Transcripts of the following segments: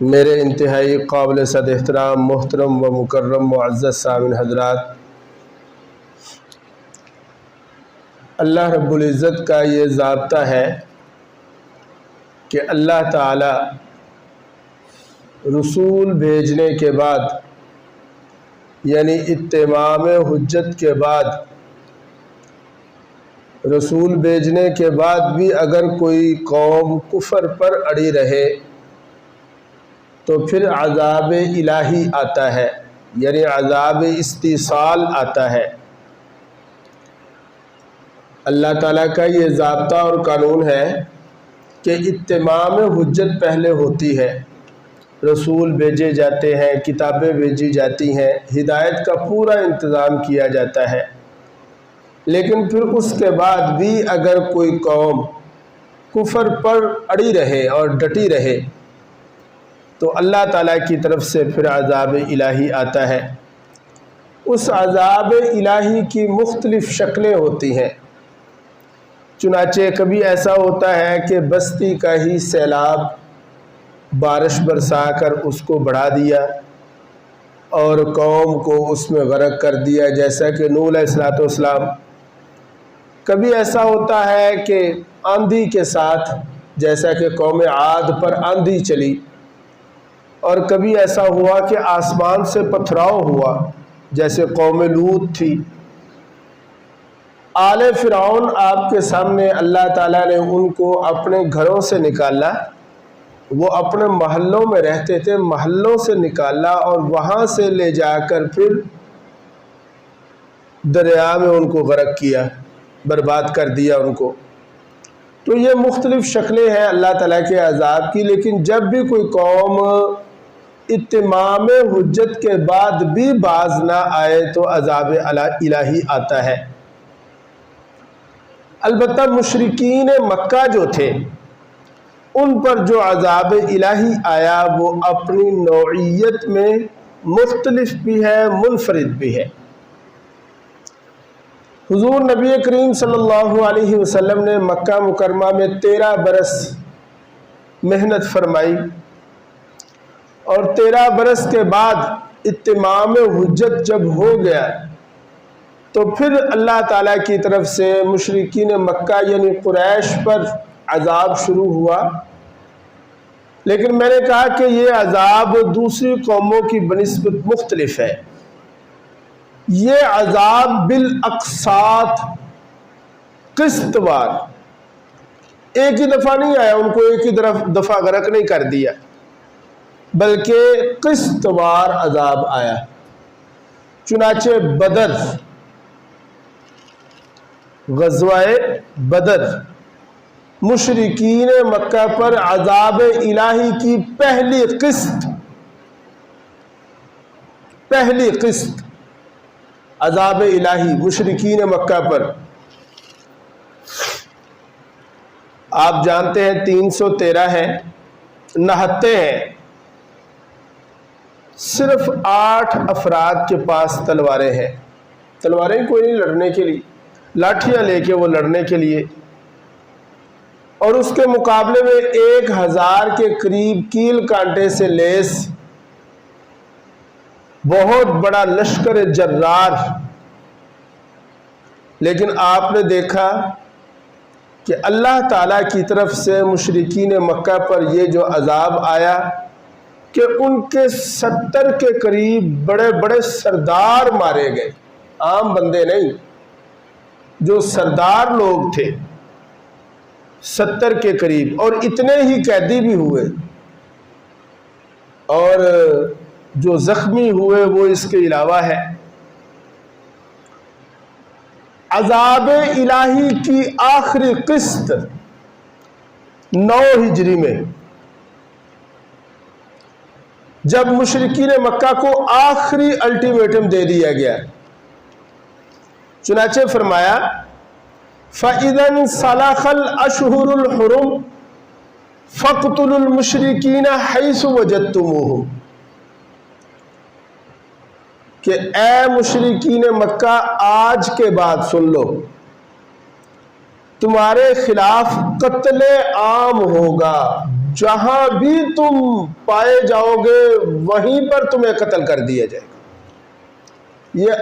میرے انتہائی قابل صد احترام محترم و مکرم معزز سامعین حضرات، اللہ رب العزت کا یہ ضابطہ ہے کہ اللہ تعالی رسول بھیجنے کے بعد، یعنی اتمام حجت کے بعد، رسول بھیجنے کے بعد بھی اگر کوئی قوم کفر پر اڑی رہے تو پھر عذاب الہی آتا ہے، یعنی عذاب استیصال آتا ہے۔ اللہ تعالیٰ کا یہ ضابطہ اور قانون ہے کہ اتمام حجت پہلے ہوتی ہے، رسول بھیجے جاتے ہیں، کتابیں بھیجی جاتی ہیں، ہدایت کا پورا انتظام کیا جاتا ہے، لیکن پھر اس کے بعد بھی اگر کوئی قوم کفر پر اڑی رہے اور ڈٹی رہے تو اللہ تعالیٰ کی طرف سے پھر عذاب الہی آتا ہے۔ اس عذاب الہی کی مختلف شکلیں ہوتی ہیں، چنانچہ کبھی ایسا ہوتا ہے کہ بستی کا ہی سیلاب بارش برسا کر اس کو بڑھا دیا اور قوم کو اس میں غرق کر دیا، جیسا کہ نوح علیہ السلام۔ کبھی ایسا ہوتا ہے کہ آندھی کے ساتھ، جیسا کہ قوم عاد پر آندھی چلی، اور کبھی ایسا ہوا کہ آسمان سے پتھراؤ ہوا، جیسے قوم لوط تھی۔ آل فرعون آپ کے سامنے اللہ تعالیٰ نے ان کو اپنے گھروں سے نکالا، وہ اپنے محلوں میں رہتے تھے، محلوں سے نکالا اور وہاں سے لے جا کر پھر دریا میں ان کو غرق کیا، برباد کر دیا ان کو۔ تو یہ مختلف شکلیں ہیں اللہ تعالیٰ کے عذاب کی، لیکن جب بھی کوئی قوم اتمام حجت کے بعد بھی باز نہ آئے تو عذاب الہی آتا ہے۔ البتہ مشرکین مکہ جو تھے، ان پر جو عذاب الہی آیا وہ اپنی نوعیت میں مختلف بھی ہے، منفرد بھی ہے۔ حضور نبی کریم صلی اللہ علیہ وسلم نے مکہ مکرمہ میں 13 برس محنت فرمائی، اور 13 برس کے بعد اتمام حجت جب ہو گیا تو پھر اللہ تعالیٰ کی طرف سے مشرکین مکہ یعنی قریش پر عذاب شروع ہوا۔ لیکن میں نے کہا کہ یہ عذاب دوسری قوموں کی بنسبت مختلف ہے۔ یہ عذاب بالاقساط، قسط وار، ایک ہی دفعہ نہیں آیا، ان کو ایک ہی دفعہ غرق نہیں کر دیا، بلکہ قسط وار عذاب آیا۔ چنانچہ بدر، غزوہ بدر، مشرکین مکہ پر عذاب الہی کی پہلی قسط عذاب الہی مشرکین مکہ پر، آپ جانتے ہیں 313 ہیں، نہتے ہیں، صرف 8 افراد کے پاس تلواریں ہیں، تلواریں کوئی نہیں لڑنے کے لیے، لاٹھیاں لے کے وہ لڑنے کے لیے، اور اس کے مقابلے میں 1000 کے قریب کیل کانٹے سے لیس بہت بڑا لشکر جرار۔ لیکن آپ نے دیکھا کہ اللہ تعالیٰ کی طرف سے مشرکین مکہ پر یہ جو عذاب آیا کہ ان کے 70 کے قریب بڑے بڑے سردار مارے گئے، عام بندے نہیں، جو سردار لوگ تھے 70 کے قریب، اور اتنے ہی قیدی بھی ہوئے، اور جو زخمی ہوئے وہ اس کے علاوہ ہے۔ عذاب الہی کی آخری قسط 9 ہجری میں، جب مشرکین مکہ کو آخری الٹیمیٹم دے دیا گیا، چنانچہ فرمایا فَإِذَا انْسَلَخَ الْأَشْهُرُ الْحُرُمُ فَاقْتُلُوا الْمُشْرِكِينَ حَيْثُ وَجَدتُّمُوهُمْ، کہ اے مشرکین مکہ، آج کے بعد سن لو، تمہارے خلاف قتل عام ہوگا، جہاں بھی تم پائے جاؤ گے وہیں پر تمہیں قتل کر دیا جائے گا۔ یہ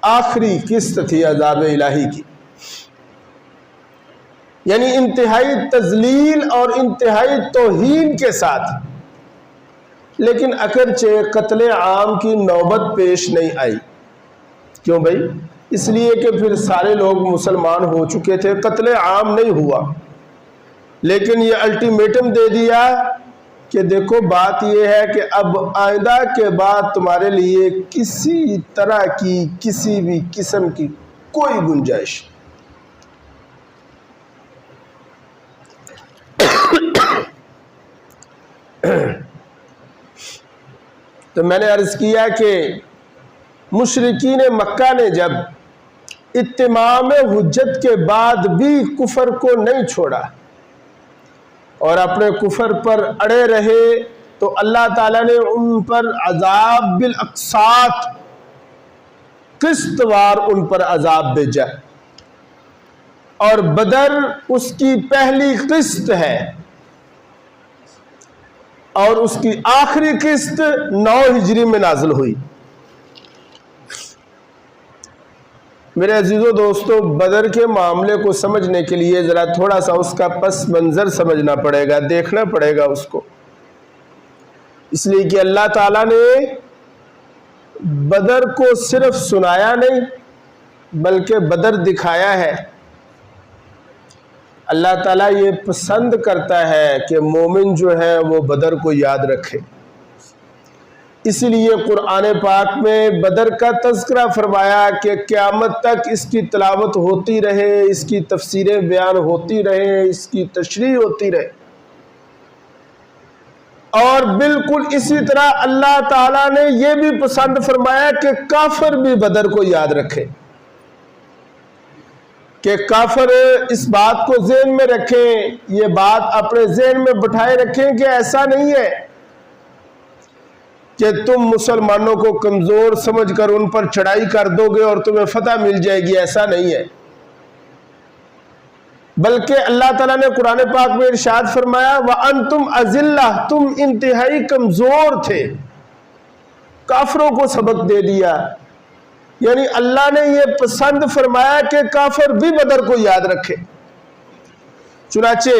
آخری قسط تھی عذاب الہی کی، یعنی انتہائی تذلیل اور انتہائی توہین کے ساتھ۔ لیکن اگرچہ قتل عام کی نوبت پیش نہیں آئی، کیوں بھائی؟ اس لیے کہ پھر سارے لوگ مسلمان ہو چکے تھے، قتل عام نہیں ہوا۔ لیکن یہ الٹیمیٹم دے دیا کہ دیکھو بات یہ ہے کہ اب آئندہ کے بعد تمہارے لیے کسی طرح کی کسی بھی قسم کی کوئی گنجائش۔ تو میں نے عرض کیا کہ مشرکین مکہ نے جب اتمام حجت کے بعد بھی کفر کو نہیں چھوڑا اور اپنے کفر پر اڑے رہے، تو اللہ تعالیٰ نے ان پر عذاب بالاقساط، قسط وار ان پر عذاب بھیجا، اور بدر اس کی پہلی قسط ہے، اور اس کی آخری قسط 9 ہجری میں نازل ہوئی۔ میرے عزیزو دوستو، بدر کے معاملے کو سمجھنے کے لیے ذرا تھوڑا سا اس کا پس منظر سمجھنا پڑے گا، دیکھنا پڑے گا اس کو، اس لیے کہ اللہ تعالیٰ نے بدر کو صرف سنایا نہیں بلکہ بدر دکھایا ہے۔ اللہ تعالیٰ یہ پسند کرتا ہے کہ مومن جو ہے وہ بدر کو یاد رکھے، اس لیے قرآن پاک میں بدر کا تذکرہ فرمایا کہ قیامت تک اس کی تلاوت ہوتی رہے، اس کی تفسیریں بیان ہوتی رہیں، اس کی تشریح ہوتی رہے۔ اور بالکل اسی طرح اللہ تعالیٰ نے یہ بھی پسند فرمایا کہ کافر بھی بدر کو یاد رکھے، کہ کافر اس بات کو ذہن میں رکھیں، یہ بات اپنے ذہن میں بٹھائے رکھیں کہ ایسا نہیں ہے کہ تم مسلمانوں کو کمزور سمجھ کر ان پر چڑھائی کر دو گے اور تمہیں فتح مل جائے گی، ایسا نہیں ہے۔ بلکہ اللہ تعالیٰ نے قرآن پاک میں ارشاد فرمایا وَأَنْتُمْ أَذِلَّةٌ، تم انتہائی کمزور تھے، کافروں کو سبق دے دیا۔ یعنی اللہ نے یہ پسند فرمایا کہ کافر بھی بدر کو یاد رکھے۔ چنانچہ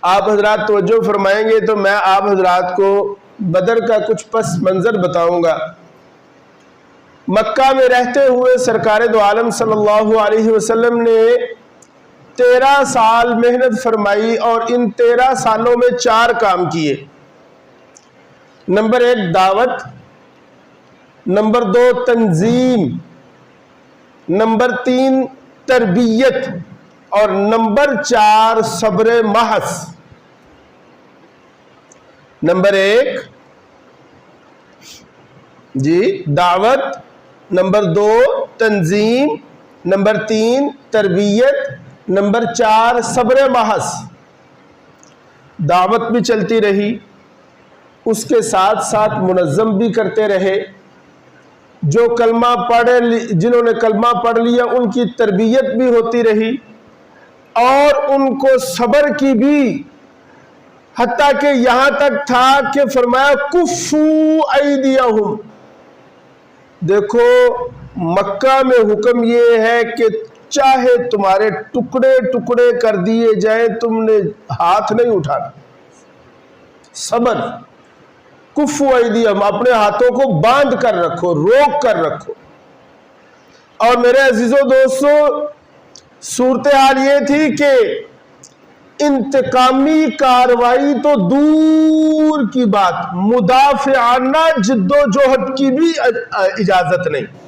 آپ حضرات توجہ فرمائیں گے تو میں آپ حضرات کو بدر کا کچھ پس منظر بتاؤں گا۔ مکہ میں رہتے ہوئے سرکار دو عالم صلی اللہ علیہ وسلم نے 13 سال محنت فرمائی، اور ان 13 سالوں میں 4 کام کیے۔ نمبر 1 دعوت، نمبر 2 تنظیم، نمبر 3 تربیت، اور نمبر 4 صبر محض۔ نمبر 1 دعوت، نمبر 2 تنظیم، نمبر 3 تربیت، نمبر 4 صبر محض۔ دعوت بھی چلتی رہی، اس کے ساتھ ساتھ منظم بھی کرتے رہے، جنہوں نے کلمہ پڑھ لیا ان کی تربیت بھی ہوتی رہی، اور ان کو صبر کی بھی، حتیٰ کہ یہاں تک تھا کہ فرمایا کفو ایدیہم۔ دیکھو مکہ میں حکم یہ ہے کہ چاہے تمہارے ٹکڑے ٹکڑے کر دیے جائیں، تم نے ہاتھ نہیں اٹھانا۔ صبر، کفو ایدیہم، اپنے ہاتھوں کو باندھ کر رکھو، روک کر رکھو۔ اور میرے عزیزو دوستو، صورتحال یہ تھی کہ انتقامی کاروائی تو دور کی بات، مدافعانہ جد و جہد کی بھی اجازت نہیں۔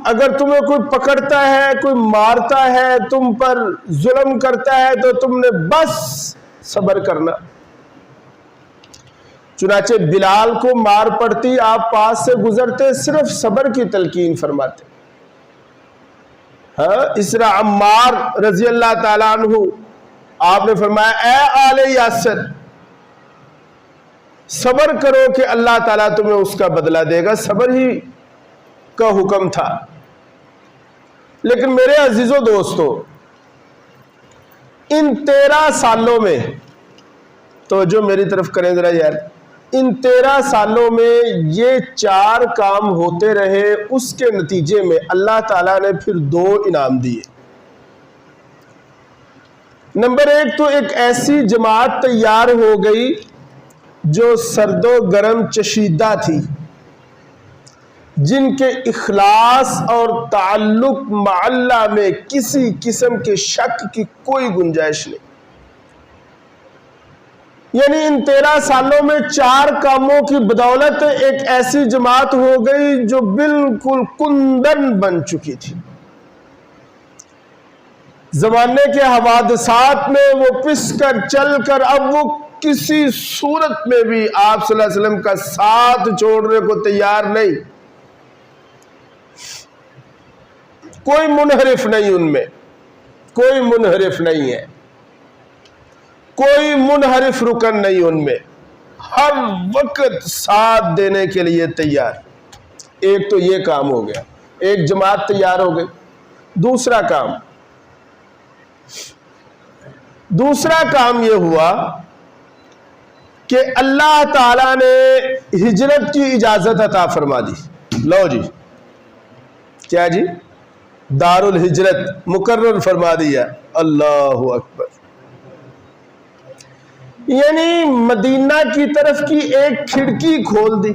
اگر تمہیں کوئی پکڑتا ہے، کوئی مارتا ہے، تم پر ظلم کرتا ہے، تو تم نے بس صبر کرنا۔ چنانچہ بلال کو مار پڑتی، آپ پاس سے گزرتے، صرف صبر کی تلقین فرماتے۔ اس طرح عمار رضی اللہ تعالیٰ عنہ، آپ نے فرمایا اے آل یاسر، صبر کرو کہ اللہ تعالیٰ تمہیں اس کا بدلہ دے گا، صبر ہی کا حکم تھا۔ لیکن میرے عزیزوں دوستو، ان 13 سالوں میں، توجہ میری طرف کریں ذرا یار، ان 13 سالوں میں یہ 4 کام ہوتے رہے، اس کے نتیجے میں اللہ تعالیٰ نے پھر 2 انعام دیے۔ نمبر 1 تو ایک ایسی جماعت تیار ہو گئی جو سرد و گرم چشیدہ تھی، جن کے اخلاص اور تعلق مع اللہ میں کسی قسم کے شک کی کوئی گنجائش نہیں۔ یعنی ان 13 سالوں میں 4 کاموں کی بدولت ایک ایسی جماعت ہو گئی جو بالکل کندن بن چکی تھی۔ زمانے کے حوادثات میں وہ پس کر چل کر اب وہ کسی صورت میں بھی آپ صلی اللہ علیہ وسلم کا ساتھ چھوڑنے کو تیار نہیں۔ کوئی منحرف نہیں ان میں، کوئی منحرف نہیں ہے، کوئی منحرف رکن نہیں ان میں، ہر وقت ساتھ دینے کے لیے تیار۔ ایک تو یہ کام ہو گیا، ایک جماعت تیار ہو گئی۔ دوسرا کام یہ ہوا کہ اللہ تعالیٰ نے ہجرت کی اجازت عطا فرما دی۔ لو جی، کیا جی؟ دار الہجرت مقرر فرما دیا۔ اللہ اکبر۔ یعنی مدینہ کی طرف کی ایک کھڑکی کھول دی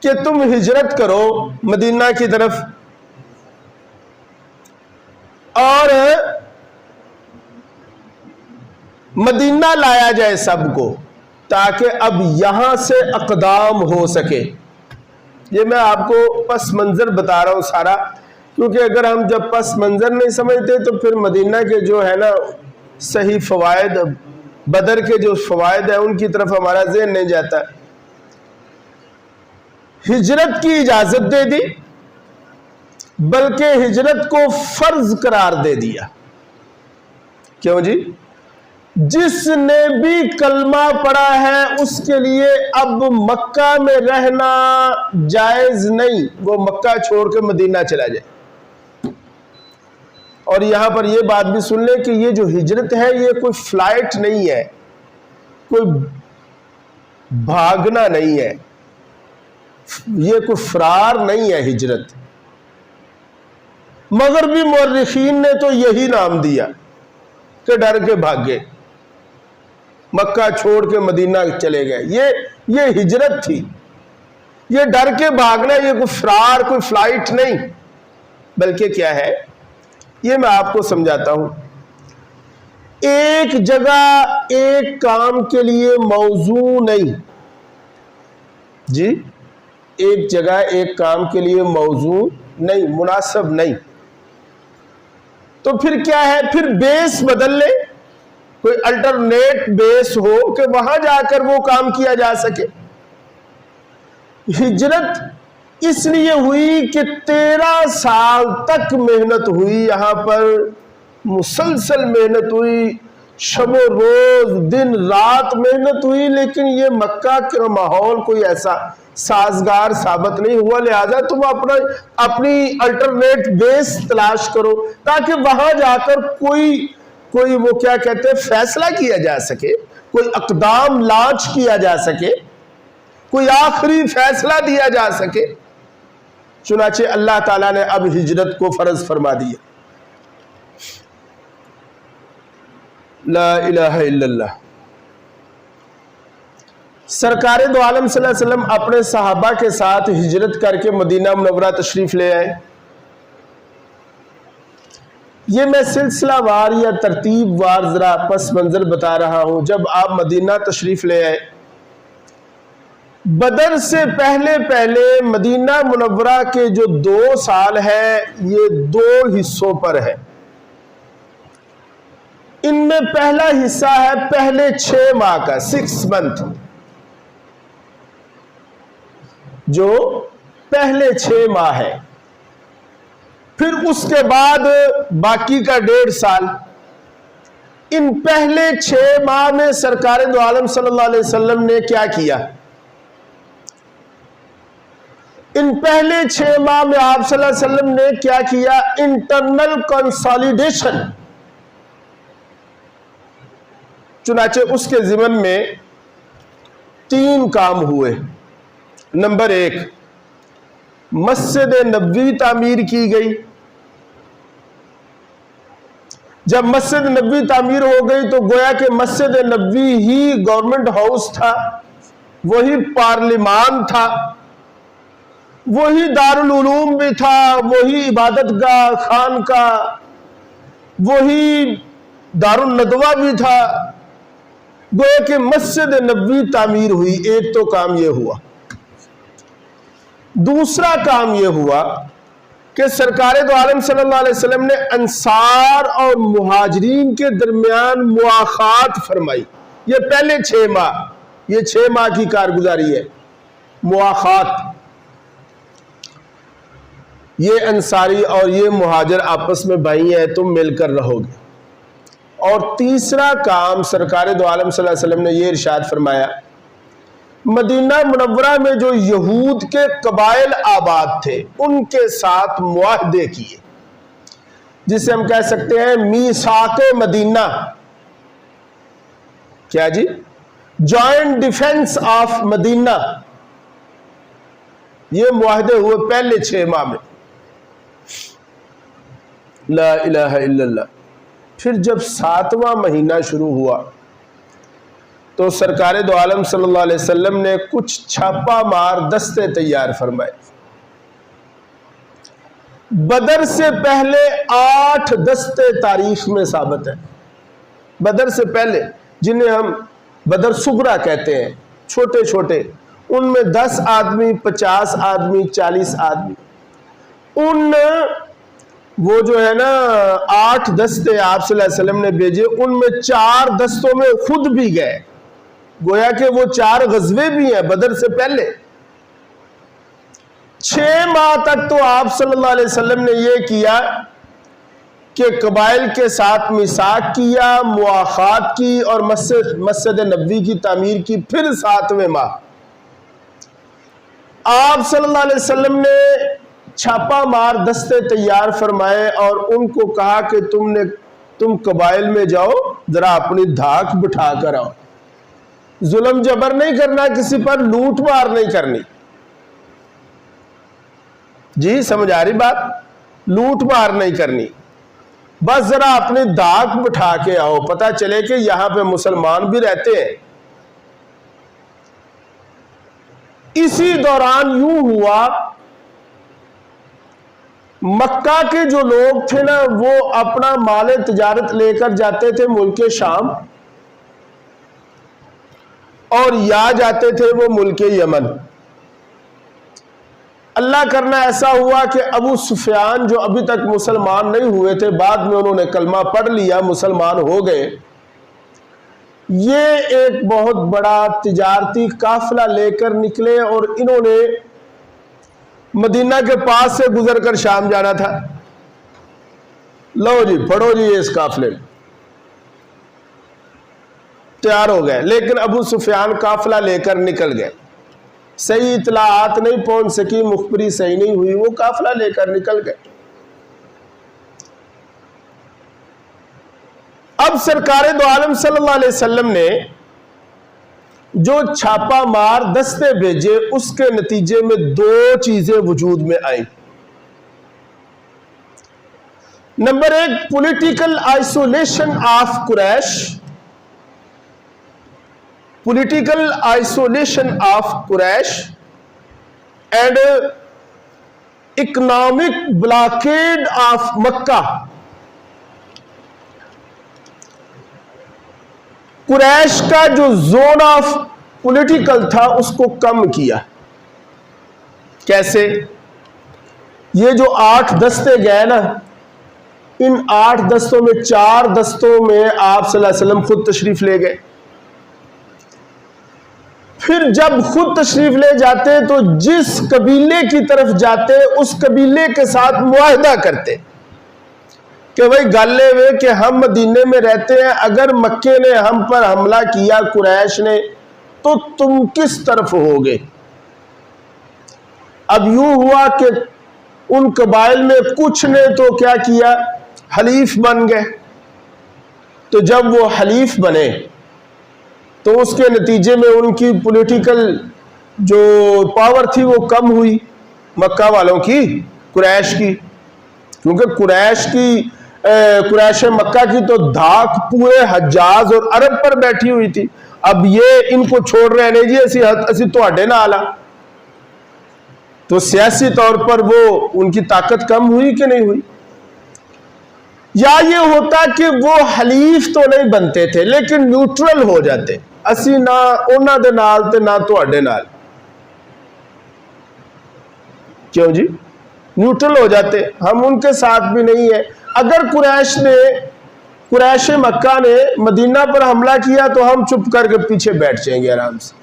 کہ تم ہجرت کرو مدینہ کی طرف، اور مدینہ لایا جائے سب کو، تاکہ اب یہاں سے اقدام ہو سکے۔ یہ میں آپ کو پس منظر بتا رہا ہوں سارا، کیونکہ اگر ہم جب پس منظر نہیں سمجھتے تو پھر مدینہ کے جو ہے نا صحیح فوائد، بدر کے جو فوائد ہیں ان کی طرف ہمارا ذہن نہیں جاتا۔ ہجرت کی اجازت دے دی، بلکہ ہجرت کو فرض قرار دے دیا۔ کیوں جی؟ جس نے بھی کلمہ پڑھا ہے اس کے لیے اب مکہ میں رہنا جائز نہیں، وہ مکہ چھوڑ کے مدینہ چلا جائے۔ اور یہاں پر یہ بات بھی سن لیں کہ یہ جو ہجرت ہے یہ کوئی فلائٹ نہیں ہے، کوئی بھاگنا نہیں ہے، یہ کوئی فرار نہیں ہے ہجرت۔ مغربی مورخین نے تو یہی نام دیا کہ ڈر کے بھاگے، مکہ چھوڑ کے مدینہ چلے گئے۔ یہ ہجرت تھی، یہ ڈر کے بھاگنا، یہ کوئی فرار، کوئی فلائٹ نہیں، بلکہ کیا ہے یہ میں آپ کو سمجھاتا ہوں۔ ایک جگہ ایک کام کے لیے موضوع نہیں جی، ایک جگہ ایک کام کے لیے موضوع نہیں، مناسب نہیں، تو پھر کیا ہے؟ پھر بیس بدل لے، کوئی الٹرنیٹ بیس ہو کہ وہاں جا کر وہ کام کیا جا سکے۔ ہجرت اس لیے ہوئی کہ 13 سال تک محنت ہوئی، یہاں پر مسلسل محنت ہوئی، شب و روز دن رات محنت ہوئی، لیکن یہ مکہ کا ماحول کوئی ایسا سازگار ثابت نہیں ہوا، لہذا تم اپنی الٹرنیٹ بیس تلاش کرو تاکہ وہاں جا کر کوئی وہ کیا کہتے ہیں فیصلہ کیا جا سکے، کوئی اقدام لانچ کیا جا سکے، کوئی آخری فیصلہ دیا جا سکے۔ چنانچہ اللہ تعالیٰ نے اب ہجرت کو فرض فرما دیا۔ لا الہ الا اللہ۔ سرکار دو عالم صلی اللہ علیہ وسلم اپنے صحابہ کے ساتھ ہجرت کر کے مدینہ منورہ تشریف لے آئے۔ یہ میں سلسلہ وار یا ترتیب وار ذرا پس منظر بتا رہا ہوں۔ جب آپ مدینہ تشریف لے آئے، بدر سے پہلے مدینہ منورہ کے جو 2 سال ہے یہ 2 حصوں پر ہے۔ ان میں پہلا حصہ ہے پہلے 6 ماہ کا، 6 منتھ، جو پہلے 6 ماہ ہے۔ پھر اس کے بعد باقی کا 1.5 سال، ان پہلے 6 ماہ میں سرکار دو عالم صلی اللہ علیہ وسلم نے کیا کیا؟ ان پہلے 6 ماہ میں آپ صلی اللہ علیہ وسلم نے کیا کیا؟ Internal consolidation. چنانچہ اس کے ضمن میں 3 کام ہوئے. نمبر 1، مسجد نبوی تعمیر کی گئی. جب مسجد نبوی تعمیر ہو گئی تو گویا کہ مسجد نبوی ہی گورنمنٹ ہاؤس تھا، وہی پارلیمان تھا، وہی دارالعلوم بھی تھا، وہی عبادت گاہ خانقاہ، وہی دارالندوہ بھی تھا. گویا کہ مسجد نبوی تعمیر ہوئی. ایک تو کام یہ ہوا. دوسرا کام یہ ہوا کہ سرکار دو عالم صلی اللہ علیہ وسلم نے انصار اور مہاجرین کے درمیان مواخات فرمائی. یہ پہلے 6 ماہ، یہ 6 ماہ کی کارگزاری ہے. مواخات، یہ انصاری اور یہ مہاجر آپس میں بھائی ہیں، تم مل کر رہو گے. اور تیسرا کام سرکار دو عالم صلی اللہ علیہ وسلم نے یہ ارشاد فرمایا، مدینہ منورہ میں جو یہود کے قبائل آباد تھے ان کے ساتھ معاہدے کیے، جسے ہم کہہ سکتے ہیں میثاق مدینہ. کیا جی؟ جوائنٹ ڈیفنس آف مدینہ. یہ معاہدے ہوئے پہلے 6 ماہ میں. لا الہ الا اللہ. پھر جب 7واں مہینہ شروع ہوا تو سرکار دو عالم صلی اللہ علیہ وسلم نے کچھ چھاپا مار دستے تیار فرمائے. بدر سے پہلے 8 دستے تاریخ میں ثابت ہیں. بدر سے پہلے، جنہیں ہم بدر صغرا کہتے ہیں، چھوٹے چھوٹے، ان میں 10 آدمی، 50 آدمی، 40 آدمی، ان وہ جو ہے نا 8 دستے آپ صلی اللہ علیہ وسلم نے بھیجے، ان میں 4 دستوں میں خود بھی گئے. گویا کہ وہ 4 غزوے بھی ہیں بدر سے پہلے. 6 ماہ تک تو آپ صلی اللہ علیہ وسلم نے یہ کیا کہ قبائل کے ساتھ میثاق کیا، مواخات کی اور مسجد نبوی کی تعمیر کی. پھر 7ویں ماہ آپ صلی اللہ علیہ وسلم نے چھاپا مار دستے تیار فرمائے اور ان کو کہا کہ تم قبائل میں جاؤ، ذرا اپنی دھاک بٹھا کر آؤ. ظلم جبر نہیں کرنا، کسی پر لوٹ مار نہیں کرنی. جی سمجھ آ رہی بات؟ لوٹ مار نہیں کرنی، بس ذرا اپنی دھاک بٹھا کے آؤ، پتہ چلے کہ یہاں پہ مسلمان بھی رہتے ہیں. اسی دوران یوں ہوا، مکہ کے جو لوگ تھے نا وہ اپنا مال تجارت لے کر جاتے تھے ملک شام، اور یا جاتے تھے وہ ملک یمن. اللہ کرنا ایسا ہوا کہ ابو سفیان جو ابھی تک مسلمان نہیں ہوئے تھے، بعد میں انہوں نے کلمہ پڑھ لیا، مسلمان ہو گئے. یہ ایک بہت بڑا تجارتی قافلہ لے کر نکلے اور انہوں نے مدینہ کے پاس سے گزر کر شام جانا تھا. لو جی پڑھو جی اس قافلے میں. تیار ہو گئے، لیکن ابو سفیان قافلہ لے کر نکل گئے. صحیح اطلاعات نہیں پہنچ سکی، مخبری صحیح نہیں ہوئی، وہ قافلہ لے کر نکل گئے. اب سرکار دو عالم صلی اللہ علیہ وسلم نے جو چھاپا مار دستے بھیجے، اس کے نتیجے میں 2 چیزیں وجود میں آئیں. Number 1، political isolation of Quraysh. Political isolation of Quraysh and economic blockade of Mecca. Quraysh کا جو زون آف پولیٹیکل تھا اس کو کم کیا. کیسے؟ یہ جو 8 دستے گئے نا، ان 8 دستوں میں 4 دستوں میں آپ صلی اللہ علیہ وسلم خود تشریف لے گئے. پھر جب خود تشریف لے جاتے تو جس قبیلے کی طرف جاتے اس قبیلے کے ساتھ معاہدہ کرتے کہ بھائی گالے ہوئے کہ ہم مدینے میں رہتے ہیں، اگر مکے نے ہم پر حملہ کیا قریش نے تو تم کس طرف ہوگے؟ اب یوں ہوا کہ ان قبائل میں کچھ نے تو کیا کیا، حلیف بن گئے۔ تو جب وہ حلیف بنے تو اس کے نتیجے میں ان کی پولیٹیکل جو پاور تھی وہ کم ہوئی، مکہ والوں کی، قریش کی، کیونکہ قریش مکہ کی تو دھاک پورے حجاز اور عرب پر بیٹھی ہوئی تھی۔ اب یہ ان کو چھوڑ رہے نہیں جی اسی تواڈے نال آ، تو سیاسی طور پر وہ ان کی طاقت کم ہوئی کہ نہیں ہوئی؟ یا یہ ہوتا کہ وہ حلیف تو نہیں بنتے تھے لیکن نیوٹرل ہو جاتے، اسی نہ انہاں دے نال تے نہ تواڈے نال، کیوں جی؟ نیوٹرل ہو جاتے، ہم ان کے ساتھ بھی نہیں ہیں۔ اگر قریش مکہ نے مدینہ پر حملہ کیا تو ہم چپ کر کے پیچھے بیٹھ جائیں گے آرام سے،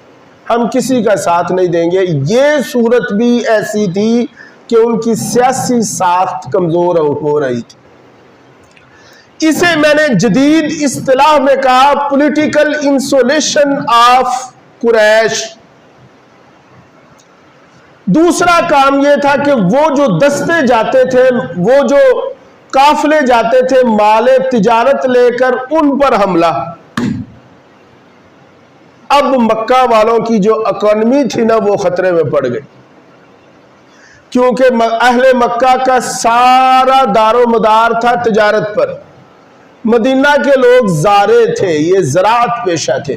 ہم کسی کا ساتھ نہیں دیں گے۔ یہ صورت بھی ایسی تھی کہ ان کی سیاسی ساخت کمزور ہو رہی تھی۔ اسے میں نے جدید اصطلاح میں کہا پولیٹیکل انسولیشن آف قریش۔ دوسرا کام یہ تھا کہ وہ جو دستے جاتے تھے، وہ جو قافلے جاتے تھے مال تجارت لے کر، ان پر حملہ۔ اب مکہ والوں کی جو اکانومی تھی نا وہ خطرے میں پڑ گئی، کیونکہ اہل مکہ کا سارا دار و مدار تھا تجارت پر۔ مدینہ کے لوگ زارع تھے، یہ زراعت پیشہ تھے،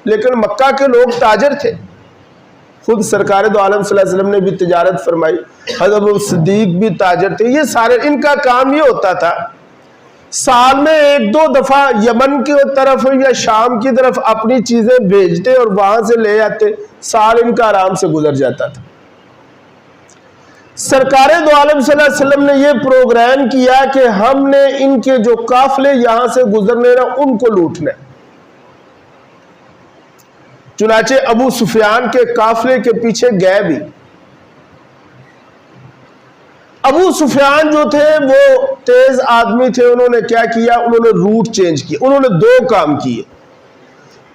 لیکن مکہ کے لوگ تاجر تھے۔ خود سرکار دو عالم صلی اللہ علیہ وسلم نے بھی تجارت فرمائی، حضرت صدیق بھی تاجر تھے۔ یہ سارے ان کا کام یہ ہوتا تھا سال میں ایک دو دفعہ یمن کی طرف یا شام کی طرف اپنی چیزیں بھیجتے اور وہاں سے لے آتے، سال ان کا آرام سے گزر جاتا تھا۔ سرکار دو عالم صلی اللہ علیہ وسلم نے یہ پروگرام کیا کہ ہم نے ان کے جو قافلے یہاں سے گزرنے نا ان کو لوٹنا ہے۔ چنانچہ ابو سفیان کے قافلے کے پیچھے گئے بھی۔ ابو سفیان جو تھے وہ تیز آدمی تھے، انہوں نے کیا کیا، انہوں نے روٹ چینج کیا۔ انہوں نے دو کام کیے،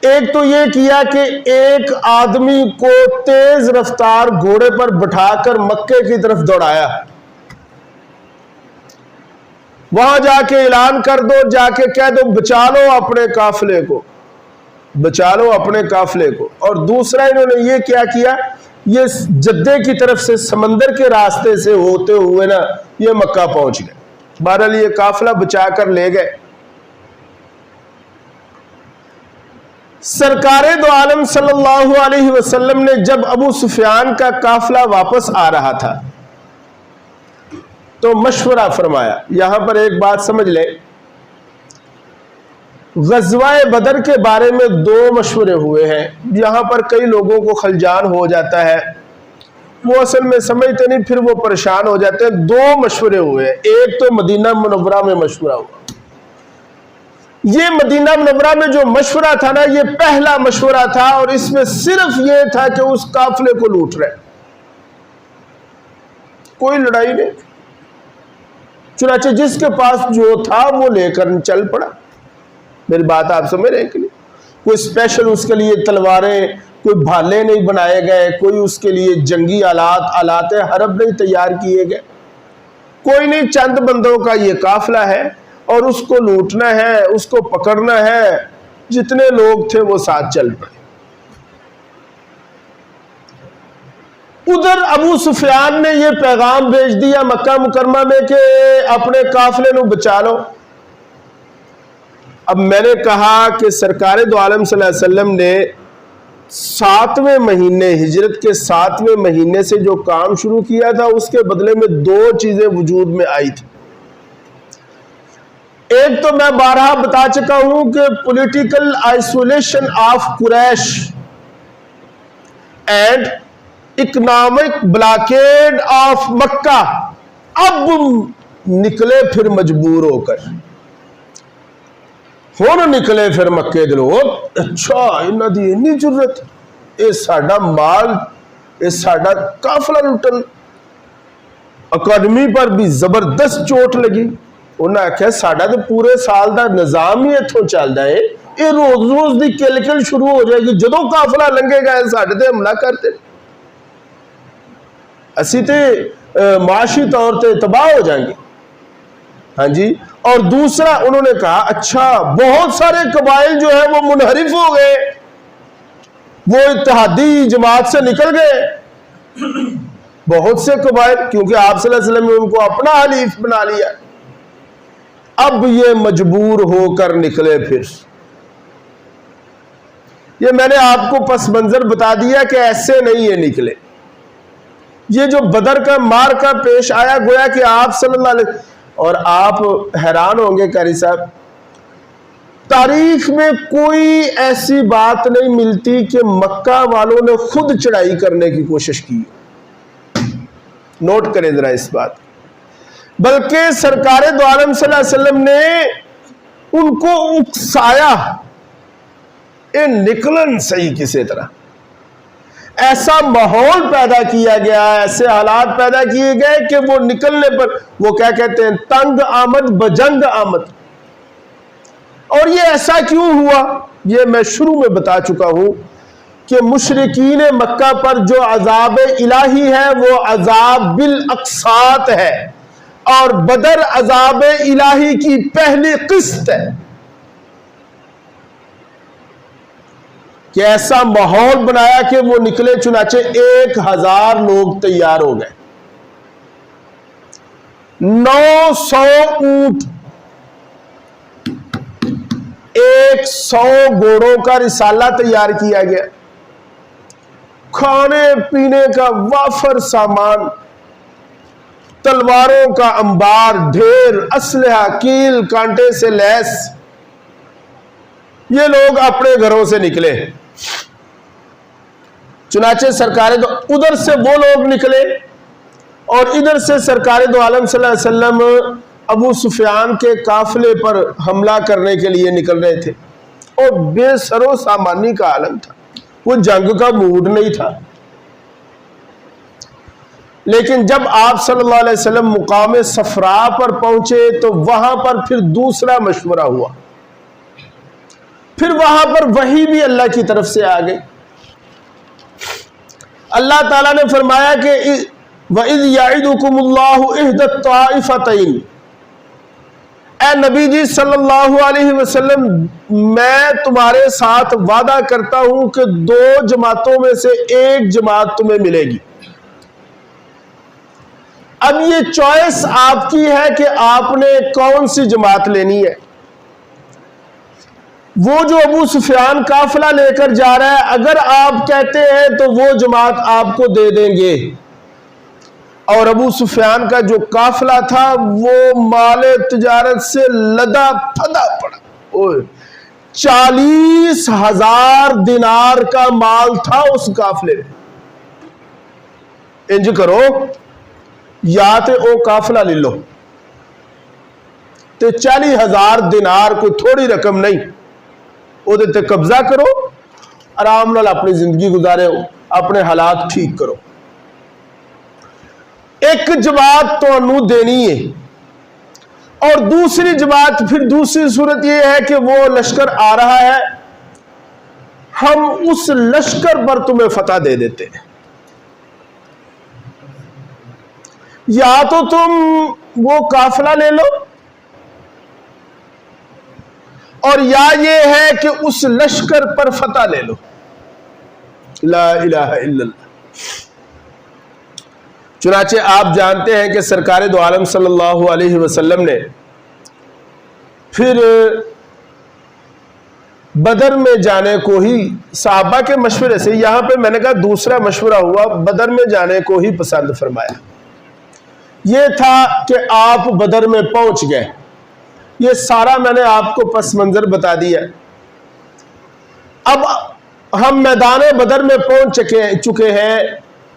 ایک تو یہ کیا کہ ایک آدمی کو تیز رفتار گھوڑے پر بٹھا کر مکے کی طرف دوڑایا، وہاں جا کے اعلان کر دو، جا کے کہہ دو بچا لو اپنے قافلے کو، بچا لو اپنے قافلے کو۔ اور دوسرا انہوں نے یہ کیا کیا، یہ جدے کی طرف سے سمندر کے راستے سے ہوتے ہوئے نا یہ مکہ پہنچ گئے۔ بہرحال یہ قافلہ بچا کر لے گئے۔ سرکار دو عالم صلی اللہ علیہ وسلم نے جب ابو سفیان کا قافلہ واپس آ رہا تھا تو مشورہ فرمایا۔ یہاں پر ایک بات سمجھ لیں، غزوہ بدر کے بارے میں دو مشورے ہوئے ہیں۔ یہاں پر کئی لوگوں کو خلجان ہو جاتا ہے، وہ اصل میں سمجھتے نہیں، پھر وہ پریشان ہو جاتے ہیں۔ دو مشورے ہوئے ہیں، ایک تو مدینہ منورہ میں مشورہ ہوا۔ یہ مدینہ منورہ میں جو مشورہ تھا نا یہ پہلا مشورہ تھا، اور اس میں صرف یہ تھا کہ اس قافلے کو لوٹ رہے، کوئی لڑائی نہیں۔ چنانچہ جس کے پاس جو تھا وہ لے کر چل پڑا۔ میری بات آپ سمجھ رہے ہیں کہ نہیں؟ کوئی اسپیشل اس کے لیے تلواریں، کوئی بھالے نہیں بنائے گئے، کوئی اس کے لیے جنگی آلات حرب نہیں تیار کیے گئے، کوئی نہیں۔ چند بندوں کا یہ قافلہ ہے اور اس کو لوٹنا ہے، اس کو پکڑنا ہے۔ جتنے لوگ تھے وہ ساتھ چل پڑے۔ ادھر ابو سفیان نے یہ پیغام بھیج دیا مکہ مکرمہ میں کہ اپنے قافلے نو بچا لو۔ اب میں نے کہا کہ سرکار دو عالم صلی اللہ علیہ وسلم نے 7ویں مہینے، ہجرت کے 7ویں مہینے سے جو کام شروع کیا تھا اس کے بدلے میں دو چیزیں وجود میں آئی تھی۔ ایک تو میں بارہا بتا چکا ہوں کہ political isolation of Quraysh and economic blockade of Mecca. اب نکلے پھر مجبور ہو کر، ہون نکلے پھر مکے دے لوگ، اچھا انہاں دی اتنی ضرورت، اے ساڈا مال، اے ساڈا قافلہ لٹن۔ اکیڈمی پر بھی زبردست چوٹ لگی، انہیں آخیا ساڈا تو پورے سال دا نظام ہی اتوں چلتا ہے، یہ روز روز دی کل شروع ہو جائے گی، جدوں قافلہ لنگے گا ساڈے تے حملہ کرتے، اسی تے معاشی طور تے تباہ ہو جائیں گے۔ ہاں جی، اور دوسرا انہوں نے کہا اچھا بہت سارے قبائل جو ہے وہ منحرف ہو گئے، وہ اتحادی جماعت سے نکل گئے، بہت سے قبائل، کیونکہ آپ صلی اللہ علیہ وسلم نے ان کو اپنا حلیف بنا لیا، اب یہ مجبور ہو کر نکلے۔ پھر یہ میں نے آپ کو پس منظر بتا دیا کہ ایسے نہیں یہ نکلے۔ یہ جو بدر کا معرکہ پیش آیا، گویا کہ آپ صلی اللہ علیہ وسلم، اور آپ حیران ہوں گے قاری صاحب، تاریخ میں کوئی ایسی بات نہیں ملتی کہ مکہ والوں نے خود چڑھائی کرنے کی کوشش کی، نوٹ کریں ذرا اس بات، بلکہ سرکار دو عالم صلی اللہ علیہ وسلم نے ان کو اکسایا، اے نکلن صحیح کسی طرح، ایسا ماحول پیدا کیا گیا، ایسے حالات پیدا کیے گئے کہ وہ نکلنے پر، وہ کیا کہتے ہیں، تنگ آمد بجنگ آمد۔ اور یہ ایسا کیوں ہوا، یہ میں شروع میں بتا چکا ہوں کہ مشرکین مکہ پر جو عذاب الہی ہے وہ عذاب بالاقساط ہے، اور بدر عذاب الہی کی پہلی قسط ہے، کہ ایسا ماحول بنایا کہ وہ نکلے، چنانچہ 1000 لوگ تیار ہو گئے، 900 اونٹ، 100 گھوڑوں کا رسالہ تیار کیا گیا، کھانے پینے کا وافر سامان، تلواروں کا انبار، ڈھیر اسلحہ، کیل کانٹے سے لیس۔ یہ لوگ اپنے گھروں سے نکلے، چنانچہ سرکار دو ادھر سے وہ لوگ نکلے، اور ادھر سے سرکار دو عالم صلی اللہ علیہ وسلم ابو سفیان کے قافلے پر حملہ کرنے کے لیے نکل رہے تھے، اور بے سر و سامانی کا عالم تھا، وہ جنگ کا موڈ نہیں تھا۔ لیکن جب آپ صلی اللہ علیہ وسلم مقام صفرا پر پہنچے تو وہاں پر پھر دوسرا مشورہ ہوا، پھر وہاں پر وحی بھی اللہ کی طرف سے آ گئی۔ اللہ تعالیٰ نے فرمایا کہ وَإِذْ يَعِدُكُمُ اللَّهُ إِحْدَى الطَّائِفَتَيْنِ، اے نبی جی صلی اللہ علیہ وسلم، میں تمہارے ساتھ وعدہ کرتا ہوں کہ 2 جماعتوں میں سے ایک جماعت تمہیں ملے گی۔ اب یہ چوائس آپ کی ہے کہ آپ نے کون سی جماعت لینی ہے۔ وہ جو ابو سفیان قافلہ لے کر جا رہا ہے، اگر آپ کہتے ہیں تو وہ جماعت آپ کو دے دیں گے، اور ابو سفیان کا جو قافلہ تھا وہ مال تجارت سے لدا پھدا پڑا، 40,000 دینار کا مال تھا اس قافلے میں۔ انج کرو، یا تے او قافلہ لے لو تے 40,000 دینار کوئی تھوڑی رقم نہیں، وہ تے قبضہ کرو، آرام نال اپنی زندگی گزارے، اپنے حالات ٹھیک کرو۔ ایک جماعت تو انو دینی ہے، اور دوسری جماعت، پھر دوسری صورت یہ ہے کہ وہ لشکر آ رہا ہے، ہم اس لشکر پر تمہیں فتح دے دیتے ہیں، یا تو تم وہ قافلہ لے لو، اور یا یہ ہے کہ اس لشکر پر فتح لے لو۔ لا الہ الا اللہ۔ چنانچہ آپ جانتے ہیں کہ سرکار دو عالم صلی اللہ علیہ وسلم نے پھر بدر میں جانے کو ہی صحابہ کے مشورے سے، یہاں پہ میں نے کہا دوسرا مشورہ ہوا، بدر میں جانے کو ہی پسند فرمایا۔ یہ تھا کہ آپ بدر میں پہنچ گئے، یہ سارا میں نے آپ کو پس منظر بتا دیا۔ اب ہم میدان بدر میں پہنچ چکے ہیں،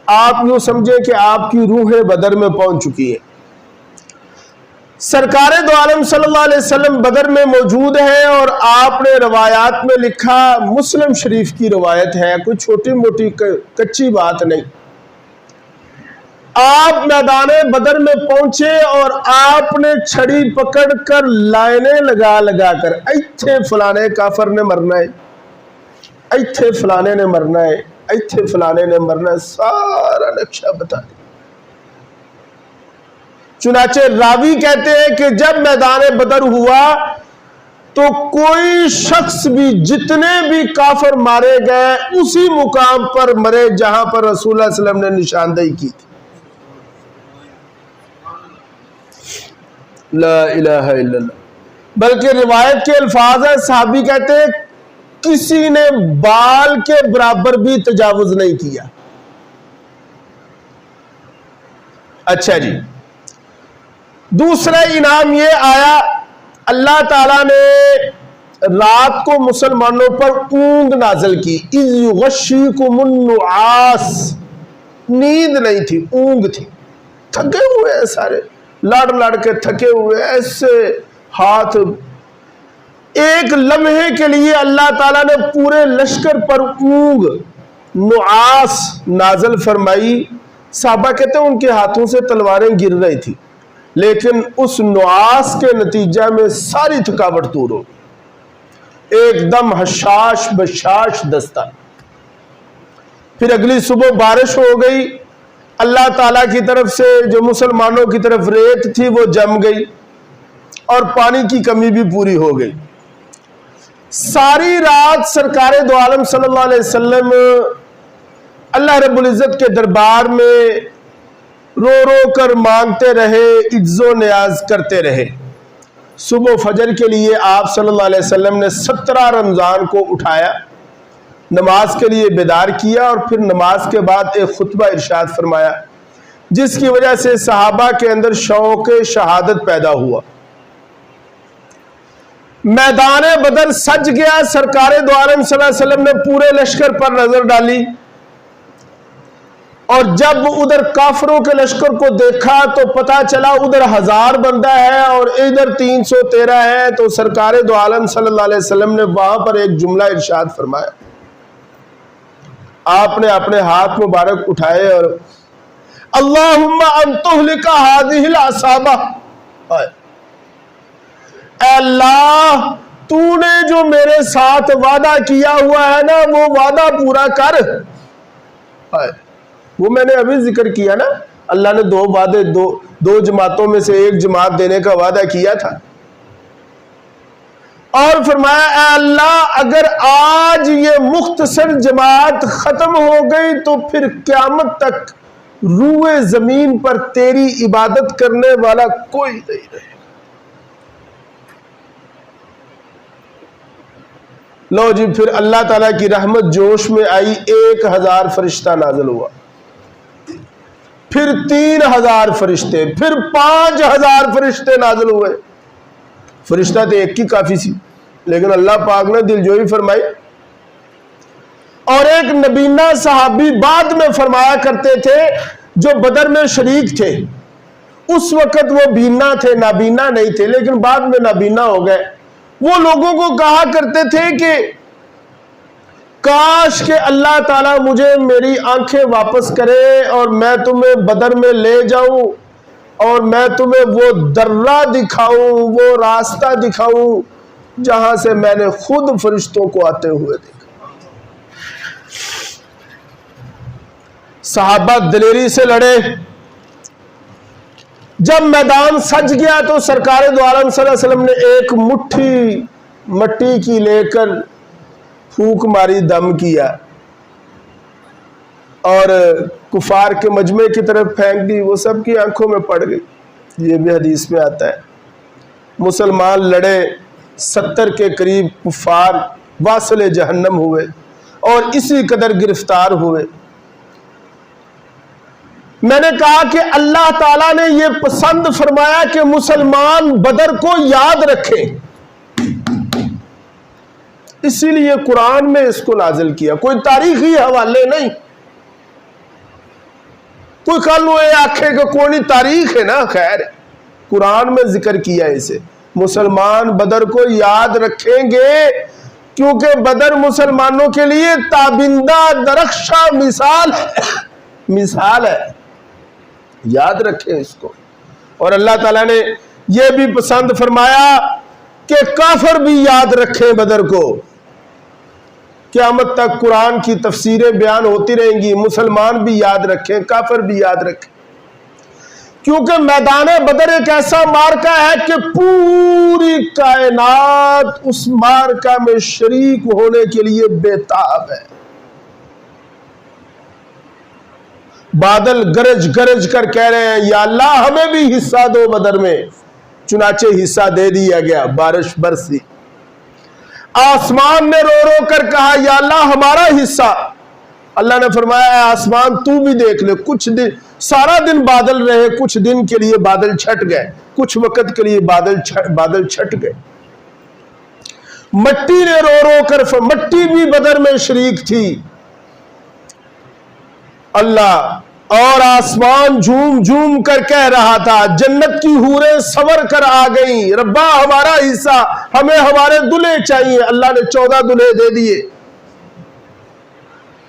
آپ یوں سمجھیں کہ آپ کی روح بدر میں پہنچ چکی ہے۔ سرکار دو عالم صلی اللہ علیہ وسلم بدر میں موجود ہیں، اور آپ نے روایات میں لکھا، مسلم شریف کی روایت ہے، کوئی چھوٹی موٹی کچی بات نہیں، آپ میدان بدر میں پہنچے اور آپ نے چھڑی پکڑ کر لائنیں لگا لگا کر ایتھے فلانے کافر نے مرنا ہے، ایتھے فلانے نے مرنا ہے، ایتھے فلانے نے مرنا ہے، سارا نقشہ بتا دیا۔ چنانچہ راوی کہتے ہیں کہ جب میدان بدر ہوا تو کوئی شخص بھی، جتنے بھی کافر مارے گئے اسی مقام پر مرے جہاں پر رسول اللہ صلی اللہ علیہ وسلم نے نشاندہی کی تھی۔ لا الہ الا اللہ۔ بلکہ روایت کے الفاظ ہیں، صحابی کہتے ہیں کسی نے بال کے برابر بھی تجاوز نہیں کیا۔ اچھا جی، دوسرا انعام یہ آیا، اللہ تعالیٰ نے رات کو مسلمانوں پر اونگ نازل کی، اذ یغشیکم النعاس، نیند نہیں تھی، اونگ تھی، تھکے ہوئے ہیں سارے، لڑ لڑ کے تھکے ہوئے، ایسے ہاتھ، ایک لمحے کے لیے اللہ تعالیٰ نے پورے لشکر پر اونگ، نعاس نازل فرمائی۔ صحابہ کہتے ہیں ان کے ہاتھوں سے تلواریں گر رہی تھی، لیکن اس نعاس کے نتیجہ میں ساری تھکاوٹ دور ہو، ایک دم حشاش بشاش دستہ۔ پھر اگلی صبح بارش ہو گئی، اللہ تعالیٰ کی طرف سے جو مسلمانوں کی طرف ریت تھی وہ جم گئی اور پانی کی کمی بھی پوری ہو گئی۔ ساری رات سرکار دو عالم صلی اللہ علیہ وسلم اللہ رب العزت کے دربار میں رو رو کر مانگتے رہے، عجز و نیاز کرتے رہے۔ صبح فجر کے لیے آپ صلی اللہ علیہ وسلم نے 17 رمضان کو اٹھایا، نماز کے لیے بیدار کیا اور پھر نماز کے بعد ایک خطبہ ارشاد فرمایا، جس کی وجہ سے صحابہ کے اندر شوق شہادت پیدا ہوا۔ میدان بدر سج گیا، سرکار دو عالم صلی اللہ علیہ وسلم نے پورے لشکر پر نظر ڈالی اور جب ادھر کافروں کے لشکر کو دیکھا تو پتا چلا ادھر 1000 بندہ ہے اور ادھر 313 ہے، تو سرکار دو عالم صلی اللہ علیہ وسلم نے وہاں پر ایک جملہ ارشاد فرمایا۔ آپ نے اپنے ہاتھ مبارک اٹھائے اور اللہم ان تہلک ہذہ العصابہ، اے اللہ تو نے جو میرے ساتھ وعدہ کیا ہوا ہے نا وہ وعدہ پورا کر۔ وہ میں نے ابھی ذکر کیا نا، اللہ نے دو جماعتوں میں سے ایک جماعت دینے کا وعدہ کیا تھا، اور فرمایا اے اللہ اگر آج یہ مختصر جماعت ختم ہو گئی تو پھر قیامت تک روئے زمین پر تیری عبادت کرنے والا کوئی نہیں رہے۔ لو جی، پھر اللہ تعالیٰ کی رحمت جوش میں آئی، 1000 فرشتہ نازل ہوا، پھر 3000 فرشتے، پھر 5000 فرشتے نازل ہوئے۔ فرشتہ تو ایک کی کافی سی، لیکن اللہ پاک نے دلجوئی فرمائی۔ اور ایک نبینہ صحابی بعد میں فرمایا کرتے تھے جو بدر میں شریک تھے، اس وقت وہ بینا تھے، نابینا نہیں تھے، لیکن بعد میں نابینا ہو گئے۔ وہ لوگوں کو کہا کرتے تھے کہ کاش کہ اللہ تعالیٰ مجھے میری آنکھیں واپس کرے اور میں تمہیں بدر میں لے جاؤں اور میں تمہیں وہ درہ دکھاؤں، وہ راستہ دکھاؤں جہاں سے میں نے خود فرشتوں کو آتے ہوئے دیکھا۔ صحابہ دلیری سے لڑے۔ جب میدان سج گیا تو سرکار دو عالم صلی اللہ علیہ وسلم نے ایک مٹھی مٹی کی لے کر پھونک ماری، دم کیا اور کفار کے مجمع کی طرف پھینک دی، وہ سب کی آنکھوں میں پڑ گئی۔ یہ بھی حدیث میں آتا ہے۔ مسلمان لڑے، 70 کے قریب کفار واصل جہنم ہوئے اور اسی قدر گرفتار ہوئے۔ میں نے کہا کہ اللہ تعالیٰ نے یہ پسند فرمایا کہ مسلمان بدر کو یاد رکھے، اسی لیے قرآن میں اس کو نازل کیا، کوئی تاریخی حوالے نہیں۔ کوئی کل وہ آنکھیں کہ کونی تاریخ ہے نا، خیر قرآن میں ذکر کیا اسے۔ مسلمان بدر کو یاد رکھیں گے کیونکہ بدر مسلمانوں کے لیے تابندہ درخشاں مثال ہے۔ یاد رکھیں اس کو۔ اور اللہ تعالیٰ نے یہ بھی پسند فرمایا کہ کافر بھی یاد رکھیں بدر کو۔ قیامت تک قرآن کی تفسیریں بیان ہوتی رہیں گی، مسلمان بھی یاد رکھیں، کافر بھی یاد رکھیں، کیونکہ میدان بدر ایک ایسا معرکہ ہے کہ پوری کائنات اس معرکہ میں شریک ہونے کے لیے بےتاب ہے۔ بادل گرج گرج کر کہہ رہے ہیں یا اللہ ہمیں بھی حصہ دو بدر میں، چنانچہ حصہ دے دیا گیا، بارش برسی۔ آسمان نے رو رو کر کہا یا اللہ ہمارا حصہ، اللہ نے فرمایا اے آسمان تو بھی دیکھ لے، کچھ دن سارا دن بادل رہے، کچھ دن کے لیے بادل چھٹ گئے، کچھ وقت کے لیے بادل چھٹ گئے۔ مٹی نے رو رو کر، مٹی بھی بدر میں شریک تھی۔ اللہ اور آسمان جھوم جھوم کر کہہ رہا تھا، جنت کی حوریں سور کر آ گئیں، ربا ہمارا حصہ، ہمیں ہمارے دلہے چاہیے۔ اللہ نے 14 دلہے دے دیے۔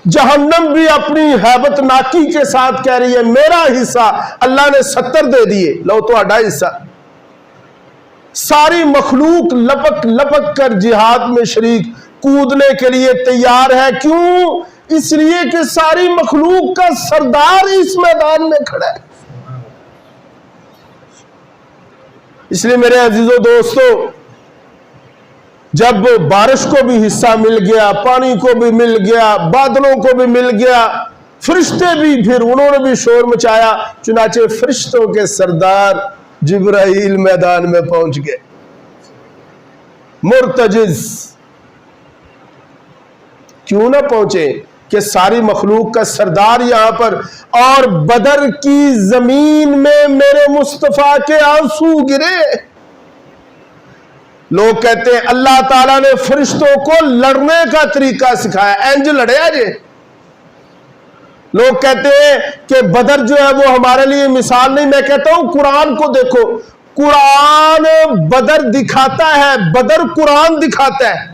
جہنم بھی اپنی ہیبت ناکی کے ساتھ کہہ رہی ہے میرا حصہ، اللہ نے 70 دے دیے، لو تو اڈا حصہ۔ ساری مخلوق لپک لپک کر جہاد میں شریک، کودنے کے لیے تیار ہے۔ کیوں؟ اس لیے کہ ساری مخلوق کا سردار اس میدان میں کھڑا ہے۔ اس لیے میرے عزیزو دوستو، جب بارش کو بھی حصہ مل گیا، پانی کو بھی مل گیا، بادلوں کو بھی مل گیا، فرشتے بھی پھر انہوں نے بھی شور مچایا، چنانچہ فرشتوں کے سردار جبرائیل میدان میں پہنچ گئے، مرتجز۔ کیوں نہ پہنچے کہ ساری مخلوق کا سردار یہاں پر، اور بدر کی زمین میں میرے مصطفیٰ کے آنسو گرے۔ لوگ کہتے ہیں اللہ تعالیٰ نے فرشتوں کو لڑنے کا طریقہ سکھایا، اینج لڑیا جے۔ لوگ کہتے ہیں کہ بدر جو ہے وہ ہمارے لیے مثال نہیں، میں کہتا ہوں قرآن کو دیکھو، قرآن بدر دکھاتا ہے، بدر قرآن دکھاتا ہے۔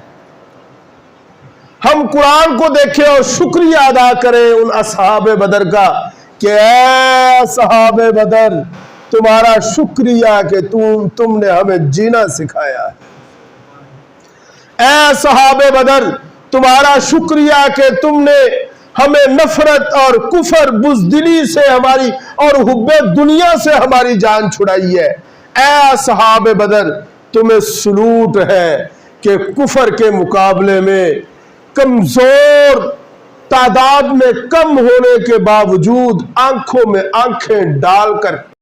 ہم قرآن کو دیکھیں اور شکریہ ادا کریں ان اصحاب بدر کا کہ اے اصحاب بدر تمہارا شکریہ کہ تم نے ہمیں جینا سکھایا ہے۔ اے اصحاب بدر تمہارا شکریہ کہ تم نے ہمیں نفرت اور کفر بزدلی سے ہماری اور حب دنیا سے ہماری جان چھڑائی ہے۔ اے اصحاب بدر تمہیں سلوٹ ہے کہ کفر کے مقابلے میں کمزور تعداد میں کم ہونے کے باوجود آنکھوں میں آنکھیں ڈال کر